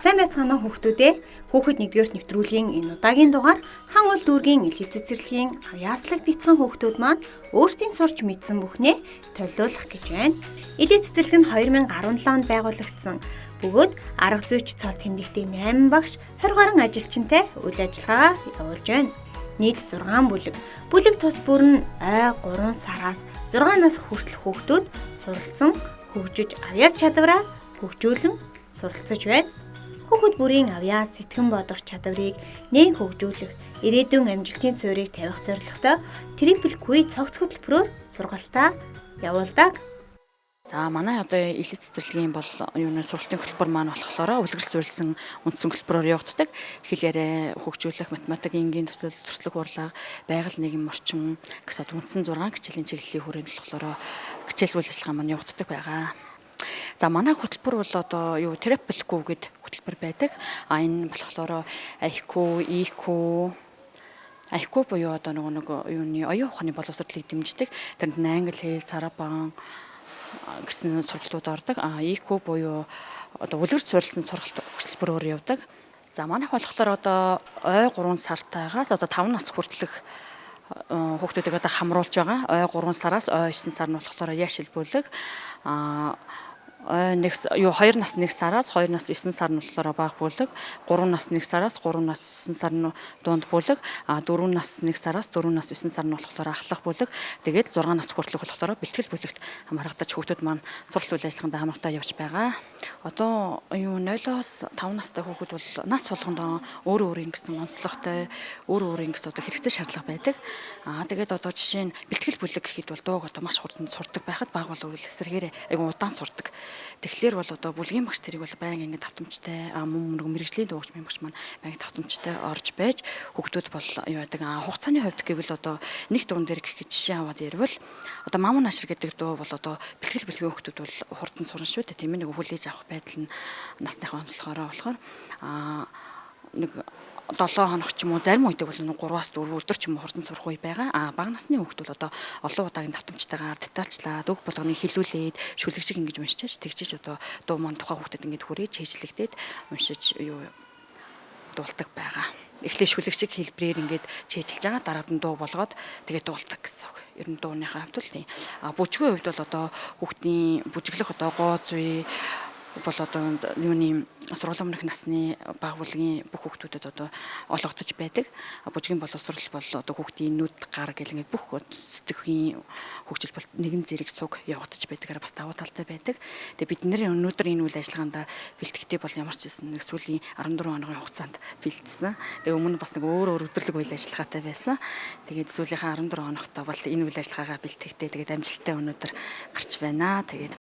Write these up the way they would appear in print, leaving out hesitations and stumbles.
Сайн байцгаана уу хүүхдүүдээ. Хүүхэд нэгдүгээр нэвтрүүлгийн энэ удаагийн дугаар хан ул дүүргийн элхий цэцэрлэгийн авьяаслаг бяцхан хүүхдүүд маань өөрсдийн сурч мэдсэн бүхнээ төлөөлөх гэж байна. Элхий цэцэрлэг нь 2017 онд байгуулагдсан. Бөгөөд арга зүйч цол тэмдэгтийн 8 багш 20 гаруй ажилчинтай үйл ажиллагаа явуулж байна. Нийт 6 бүлэг. Бүлэг тус бүр нь ой 3 сараас 6 нас хүртэл хүүхдүүд суралцсан хөгжиж авьяас чадвараа хөгжүүлэн суралцж байна. Хүүхэд бүрийн авьяас сэтгэн бодох чадварыг нээн хөгжүүлэх, ирээдүйн амжилтын суурийг тавих зорилготой Triple Q цогц хөтөлбөрөөр сургалтаа явуулдаг. За манай одоо элхий цэцэрлэгийн бол сургалтын хөтөлбөр маань болохоор үлгэрэл суурилсан үндсэн хөтөлбөрөөр явагддаг. Хэлээрээ хөгжүүлэх, математик, энгийн төсөл, төрслөх урлаг, байгаль нийгэм орчин гэсэн үндсэн 6 хичээлийн чиглэлийн хүрээнд болохоор хичээл үйл ажиллагаа маань явагддаг байгаа. За манай хөтөлбөр бол одоо Triple Q гэдэг хөтөлбөр байдаг. Энэ болохоор IQ, EQ буюу одоо нэг оюун ухааны боловсролыг дэмждэг. Тэнд англи хэл, сарабан гэсэн сургалтууд ордог. EQ буюу одоо үлгэр суурилсан сургалт хөтөлбөрөөр явдаг. За манайх болохоор одоо ой 3 сартаагаас одоо 5 нас хүртэлх хүүхдүүдийг одоо хамруулж байгаа. Ой 3 сараас ой 9 сар нь болохоор яшил бүлэг. 2 нас 1 сараас 2 нас 9 сар нь болохоор бага бүлэг, 3 нас 1 сараас 3 нас 9 сар нь дунд бүлэг, 4 нас 1 сараас 4 нас 9 сар нь болохоор ахлах бүлэг. Тэгээд 6 нас хүртэлх болохоор бэлтгэл бүлэгт хамрагдаж хүүхдүүд маань суралц үйл ажиллагаанд хамрагдаа явж байгаа. Одоо 0-оос 5 настай хүүхэд бол нас болгонд өөр ингэсэн онцлогтой, өөр ингэсэн одоо хэрэгцээ шаардлага байдаг. Тэгээд одоо жишээ нь бэлтгэл бүлэг гэхэд бол дууг одоо маш хурдан сурдаг байхад бага бол эсрэгээр айгу удаан сурдаг. Тэгэхээр бол одоо бүлгийн багш тэрийг бол байнга ингэ давтамжтай мөн мэрэгжлийн дуугч багш маань байнга давтамжтай орж байж хүүхдүүд бол хугацааны хувьд гэвэл одоо нэг дуун дээр гэх жишээ аваад ярил одоо мамун ашир гэдэг дуу бол одоо бэлтгэл бүлгийн хүүхдүүд бол хурдан сурна шүү дээ. Тийм нэг хүлээж авах байдал нь насныхаа онцлогоороо болохоор нэг 7 хоног ч юм уу зарим үедээ бол 3-аас 4 өдөр ч юм уу хурдан сурах үе байгаа. Бага насны хүүхдүүд бол одоо олон удаагийн давтамжтайгаар детальчлаад үг болгоныг хэлүүлээд шүлэгшиг ингэж уншиж тэгжиж одоо дуу маань тухайн хүүхдэд ингэж хүрээж хийжлэгдээд уншиж дуулдаг байгаа. Эхлээ шүлэгшиг хэлбэрээр ингэж чийжилж байгаа. Дараад нь дуу болгоод тэгээд дуулдаг гэсэн үг. Ер нь дууныхаа хувьд л бүжгийн хувьд бол одоо хүүхдийн бүжиглэх одоо гоо зүй бол одоо сургуулийн өмнөх насны бага бүлгийн бүх хүүхдүүдэд одоо олгодож байдаг. Бүжгийн боловсрол бол одоо хүүхдийн нүд гар гэл ингэ бүх сэтгэхийн хөгжил бол нэгэн зэрэг цуг явагдаж байдгаар бас давуу талтай байдаг. Тэгээ бид нэр өнөөдөр энэ үйл ажиллагаанд бэлтгэхдээ бол ямар ч гэсэн нэг сүүлийн 14 хоногийн хугацаанд бэлдсэн. Тэгээ өмнө бас нэг өөр өдөрлөг үйл ажиллагаатай байсан. Тэгээд сүүлийнхаа 14 хоногт бол энэ үйл ажиллагаагаа бэлтгэхдээ тэгээд амжилттай өнөөдөр гарч байна. Тэгээд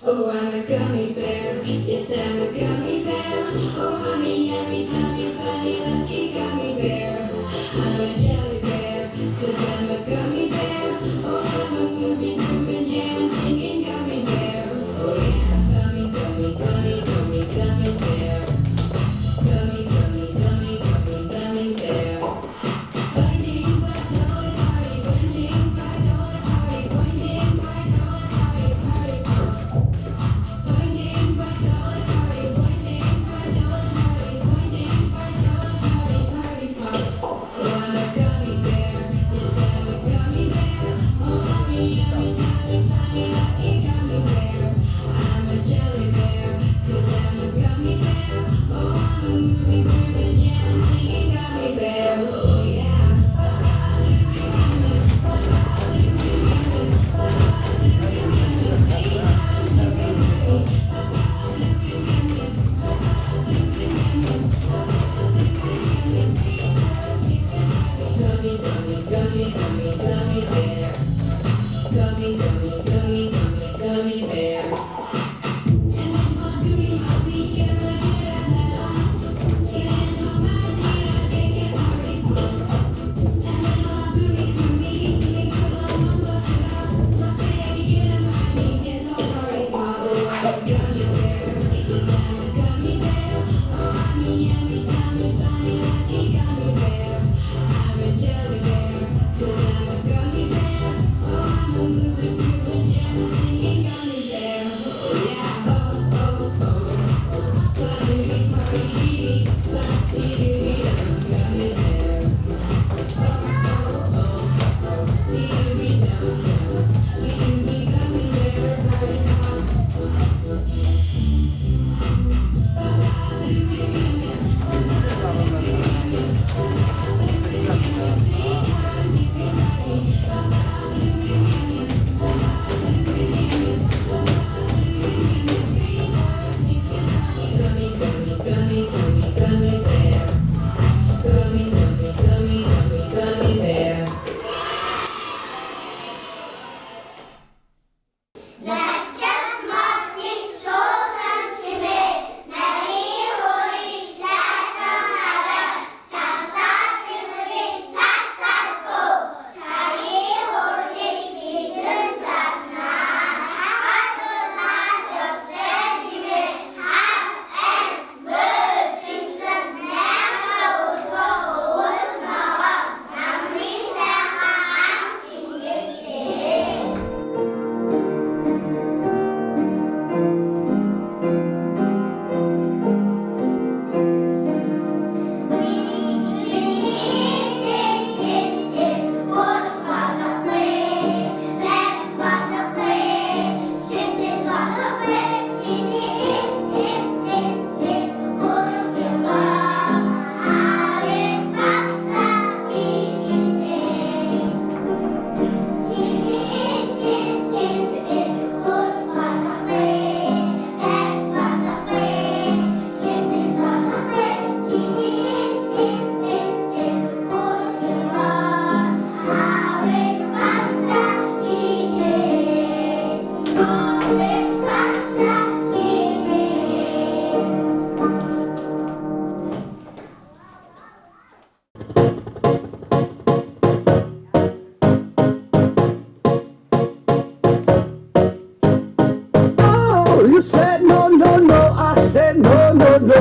Oh, I'm a gummy bear. Yes, I'm a gummy bear. Oh, I'm a yummy, tummy, funny, lucky gummy bear. I'm a jelly bear, 'cause I'm a gummy bear. Oh, I'm a moving, moving, jam, singing gummy bear. Oh, yeah, gummy, gummy, gummy, gummy, gummy bear. Gummy, gummy, gummy, gummy, gummy bear. Binding by dolly party, binding by dolly party, binding by dolly party, party. Binding by dolly party, binding by dolly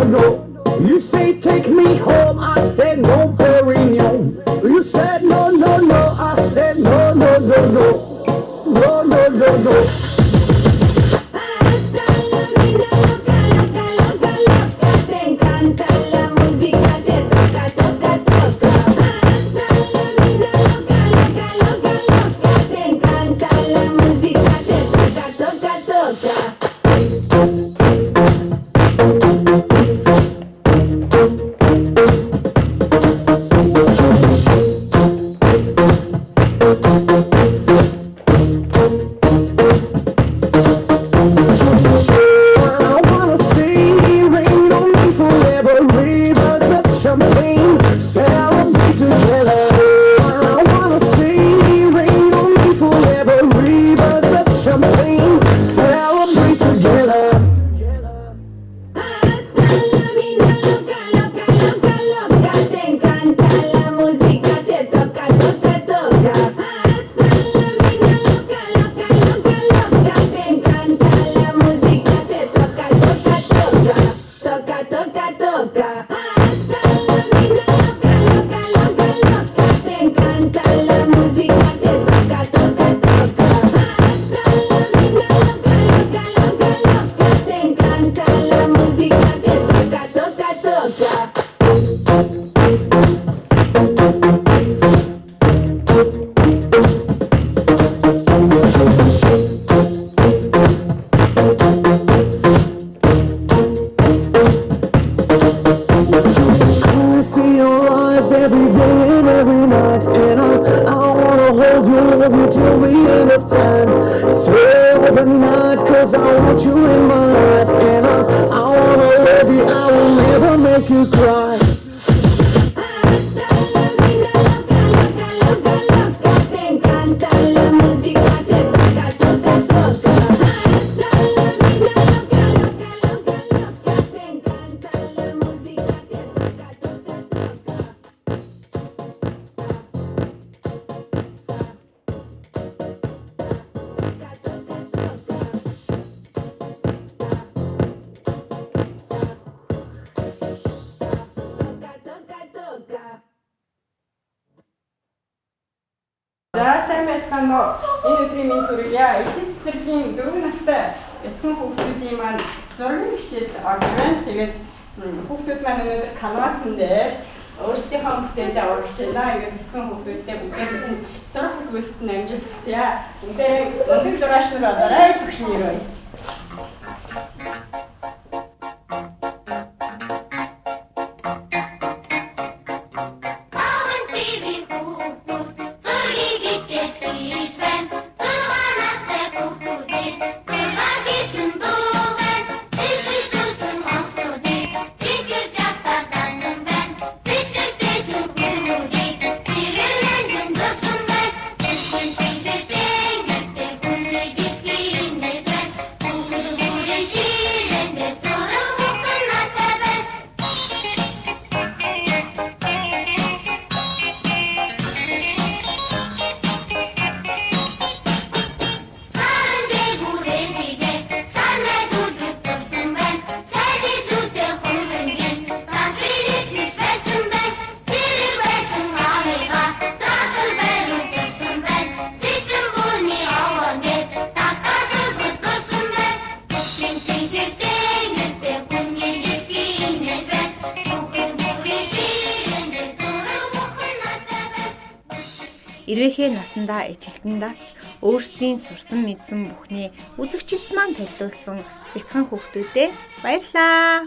no. You say take me home, I said no, Perignon. You said no, no, no, I said no, no, no, no. No, no, no, no. Hasta la vida loca, loca, loca, loca. Te encanta la música, te toca, toca, toca. Hasta la vida loca, loca, loca, loca. Te encanta la música, te toca, toca, toca. I wanna see rain on me forever, rivers of champagne, celebrate together. I wanna see rain on me forever, rivers of champagne, celebrate together. Hasta la vida loca, loca, loca, loca. Te encanta la música, te toca, toca, toca. Hasta la vida loca, loca, loca, loca. Te encanta la música, te toca, toca, toca. Toca, toca, toca. Hasta la vida loca, loca, loca, loca. Te encanta la música, te toca, toca, toca. Hasta la vida loca, loca, loca, loca. Te encanta la música, te toca, toca, toca. I see your eyes every day and every night, and I wanna hold you, love you till the end of time. Stay overnight, 'cause I want you in my life, and I wanna love you, I will never make you cry. Hasta la vida loca, loca, loca, loca. Te encanta la música, te toca, toca, toca. Hasta la vida loca, loca, loca, loca. Te encanta la música, te toca, toca, toca. За сайн байцгаана уу. Энэ өдрийн минь төрөйе. Эдийн засгийн 4 настай эцэг хүүхдүүдийн маань зургийн хичээл орж байна. Тэгээд хүүхдүүд маань өнөөдөр канвасан дээр өөрсдийнхөө бүтээлээ оруулж байна. Ингээд эцэг хүүхдүүдтэй бүгд сурах хөлбөсөд нь амжилт хүсье. Бүгдээ өндөр зураач нар болоорой. Төгшин ирвэ. Ирвэхээ насандаа ижилтэн дасч өөрсдийн сурсан мэдсэн бүхний үзэгчид маань төлөвлөсөн бяцхан хүүхдүүдэд баярлалаа.